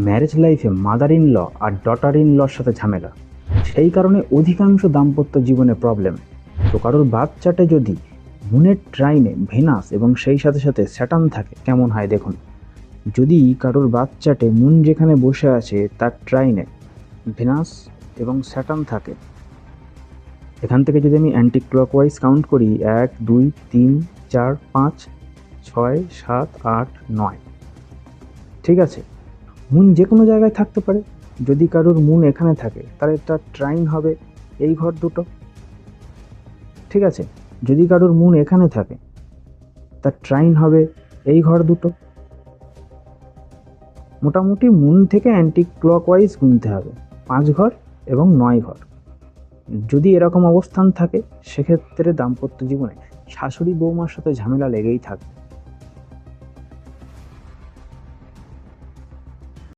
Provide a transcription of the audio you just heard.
Marriage লাইফে mother in law আর daughter in লর সাথে ঝামেলা, সেই কারণে অধিকাংশ দাম্পত্য জীবনে প্রবলেম। তো কারোর বাচ্চাটে যদি মুনের ট্রাইনে ভেনাস এবং সেই সাথে সাথে স্যাটার্ন থাকে কেমন হয় দেখুন। যদি কারোর বাচ্চাটে মুন যেখানে বসে আছে তার ট্রাইনে ভেনাস এবং স্যাটার্ন থাকে, এখান থেকে যদি আমি অ্যান্টি ক্লকওয়াইজ কাউন্ট করি 1 2 3 4 5 6 7 8 9, ঠিক আছে। মুন যে কোনো জায়গায় থাকতে পারে। যদি কারোর মুন এখানে থাকে তাহলে তার ট্রাইন হবে এই ঘর দুটো, ঠিক আছে। যদি কারোর মুন এখানে থাকে তার ট্রাইন হবে এই ঘর দুটো। মোটামুটি মুন থেকে অ্যান্টি ক্লকওয়াইজ গুনতে হবে 5 ঘর এবং 9 ঘর। যদি এরকম অবস্থান থাকে সেক্ষেত্রে দাম্পত্য জীবনে শাশুড়ি বৌমার সাথে ঝামেলা লেগেই থাকবে।